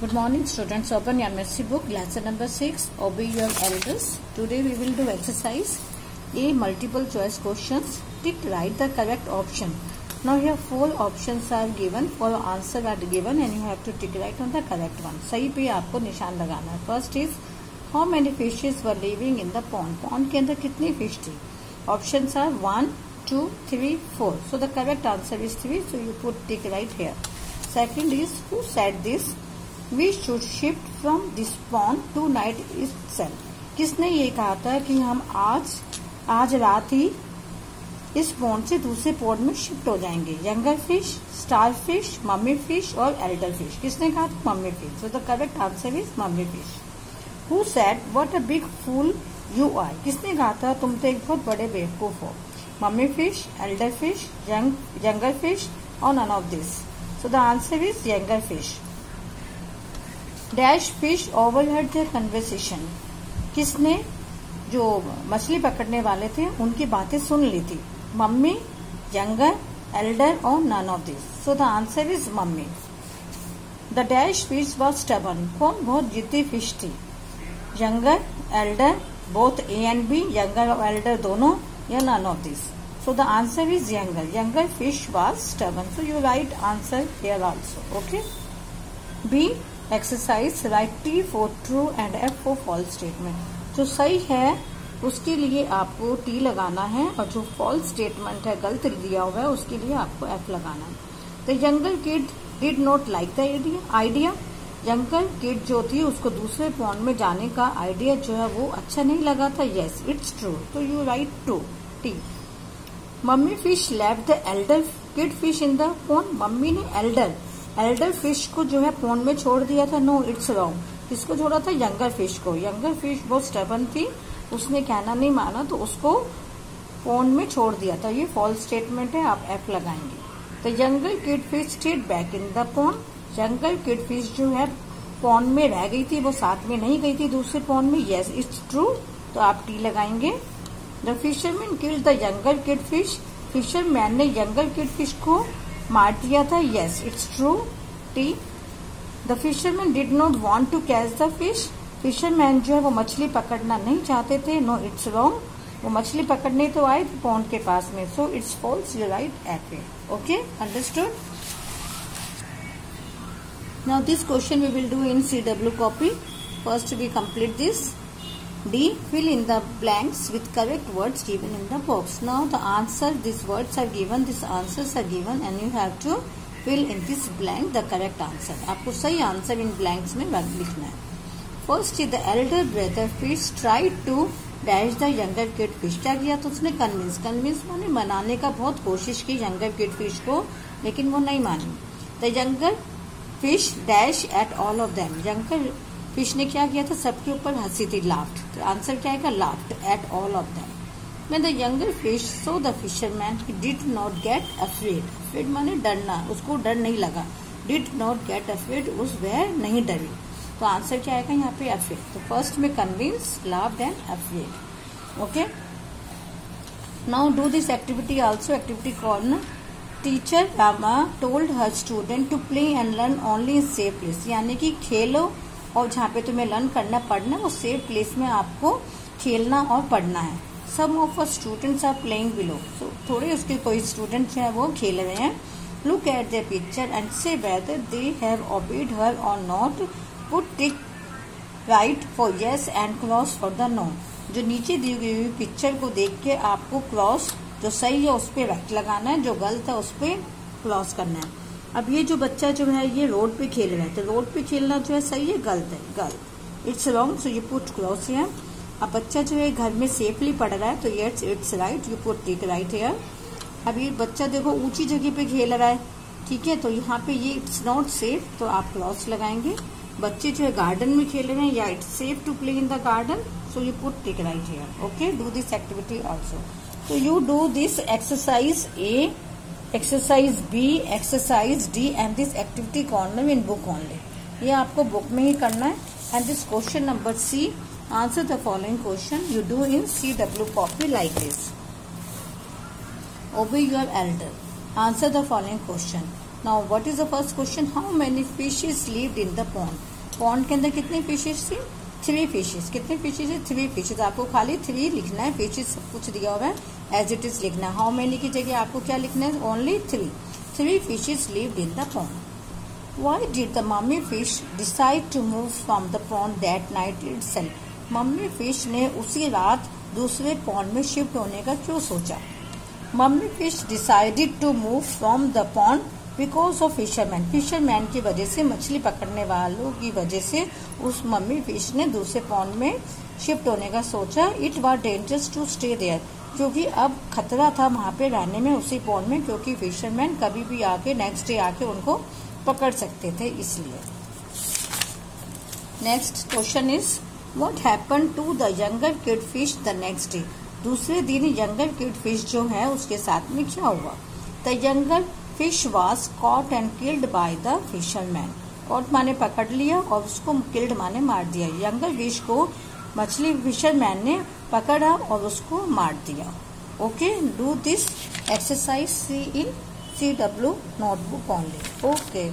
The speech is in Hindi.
Good morning students, open your MSc book, lesson number 6, obey your elders. Today we will do exercise A, multiple choice questions. Tick right the correct option. Now here 4 options are given, 4 answers are given and you have to tick right on the correct one. सही पे आपको निशान लगाना है. First is, how many fishes were living in the pond? Pond के अंदर कितनी fish थी? Options are 1, 2, 3, 4. So the correct answer is 3, so you put tick right here. Second is, who said this? We should shift from this pond tonight itself. किसने ये कहा था कि हम आज रात ही इस पॉन्ड से दूसरे पॉन्ड में शिफ्ट हो जाएंगे? Younger fish, star fish, mummy fish और एल्डर फिश. किसने कहा था? Mummy fish. So the correct answer is mummy fish. Who said what a big fool you are? किसने कहा था तुम तो एक बहुत बड़े बेवकूफ हो? Mummy fish, elder fish, younger fish और none of this. So the answer is younger fish. Dash fish overheard their conversation. किसने जो मछली पकड़ने वाले थे उनकी बातें सुन ली थी? मम्मी, यंगर, एल्डर और none of this. So the answer is mummy. The dash fish was stubborn. कौन बहुत जिद्दी फिश थी? Younger, elder, both A and B, younger और एल्डर दोनों, या none of this. So the answer is younger. Younger fish was stubborn. So you write answer here also. Okay. B, exercise write T for true and F for false statement. जो सही है उसके लिए आपको T लगाना है और जो फॉल्स स्टेटमेंट है, गलत दिया हुआ है, उसके लिए आपको F लगाना है. The younger kid did not like the idea. Younger kid जो थी उसको दूसरे पॉन्ड में जाने का आइडिया जो है वो अच्छा नहीं लगा था. Yes, it's true. तो you right true, T. Mummy fish left the elder kid fish in the pond. Mummy ने एल्डर फिश को जो है पॉन्ड में छोड़ दिया था. No, it's wrong. किसको छोड़ा था? यंगर फिश को. यंगर फिश बहुत स्टबर्न थी, उसने कहना नहीं माना तो उसको पॉन्ड में छोड़ दिया था. ये फॉल्स स्टेटमेंट है, आप F लगाएंगे. The younger kid fish stayed back in the pond. Younger kid fish जो है पॉन्ड में रह गई थी, वो साथ में नहीं गई थी दूसरे पॉन्ड में. Yes, it's true. तो आप T लगाएंगे. The fisherman killed the younger kid fish. Fisherman ने यंगर किड फिश को मार दिया था. Yes, it's true, T. The fisherman did not want to catch the fish. Fisherman जो है वो मछली पकड़ना नहीं चाहते थे. No, it's wrong. वो मछली पकड़ने तो आए थे पॉन्ड के पास में. So it's false. You write F. Okay, understood. Now this question we will do in CW copy. First we complete this. D, fill in the blanks with correct words given in the box. Now the answer, these words are given, these answers are given and you have to fill in this blank the correct answer. आपको सही आंसर इन ब्लैंक्स में लिखना है. First, the elder brother fish tried to dash the younger kid fish. क्या किया तो उसने कन्विंस माने मनाने का बहुत कोशिश की यंगर किड फिश को, लेकिन वो नहीं मानी. The younger fish dash at all of them. Younger fish ने क्या किया था? सबके ऊपर हंसी थी, लाफ्ट. तो आंसर क्या आएगा? Laughed at all of them. When the younger fish saw the fisherman, he did not get afraid. Afraid माने डरना, उसको डर नहीं लगा. Did not get afraid, उस वह नहीं डरी. तो आंसर क्या आएगा यहाँ पे? afraid. तो फर्स्ट में convince, laughed and afraid. Okay. Now do this activity also. Activity corner. Teacher Rama told her student to play and learn only in safe place. यानी कि खेलो और जहाँ पे तुम्हें लर्न करना पढ़ना वो सेफ प्लेस में आपको खेलना और पढ़ना है. Some of a students are playing below. So थोड़े उसके कोई स्टूडेंट जो है वो खेल रहे हैं. Look at the picture and say whether they have obeyed her or not. Put tick right for yes and cross for the no. जो नीचे दी गई हुई पिक्चर को देख के आपको क्रॉस, जो सही है उस पर राइट लगाना है, जो गलत है उस पर क्रॉस करना है. अब ये जो बच्चा जो है ये रोड पे खेल रहा है, तो रोड पे खेलना जो है सही है, गलत है, गलत. It's wrong, so you put cross here. अब बच्चा जो है घर में सेफली पढ़ रहा है, तो yes, it's right, you put tick right here. अब ये बच्चा देखो ऊंची जगह पे खेल रहा है, ठीक है, तो यहाँ पे ये इट्स नॉट सेफ, तो आप क्रॉस लगाएंगे. बच्चे जो है गार्डन में खेल रहे हैं, या it's safe to play in the garden, so you put tick right here. Okay, do this activity also. तो you do this exercise A, exercise B, exercise D and this activity corner in book only. ये आपको बुक में ही करना है. And this question number C, answer the following question you do in CW copy like this. Obey your elder. Answer the following question. Now what is the first question, how many fishes lived in the pond, pond के अंदर कितनी फिशेस थी, 3 फिशेस, कितने फिशेस है 3 फिशेस, आपको खाली 3 लिखना है, फिशेस सब कुछ दिया हुआ है एज इट इज लिखना है, हाउ मेनी की जगह आपको क्या लिखना है, only 3 fishes lived in the pond. Why did the mummy fish decide to move from the pond that night itself? Mummy fish ने उसी रात दूसरे पॉन्ड में शिफ्ट होने का क्यों सोचा? Mummy fish decided to move from the pond because of fisherman, fisherman की वजह से, मछली पकड़ने वालों की वजह से उस मम्मी फिश ने दूसरे पॉन्ड में शिफ्ट होने का सोचा। It was dangerous to stay there, क्योंकि अब खतरा था वहां पे रहने में उसी पॉन्ड में, क्योंकि फिशरमैन कभी भी आके नेक्स्ट डे आके उनको पकड़ सकते थे इसलिए। Next question is what happen to the younger kid fish the next day, दूसरे दिन यंगर किड फिश जो है उसके साथ में क्या हुआ? The younger fish was caught and killed by the fisherman, caught माने पकड़ लिया और उसको किल्ड माने मार दिया, यंगर फिश को मछली फिशरमैन ने पकड़ा और उसको मार दिया। Okay, do this exercise C in CW notebook only. Okay.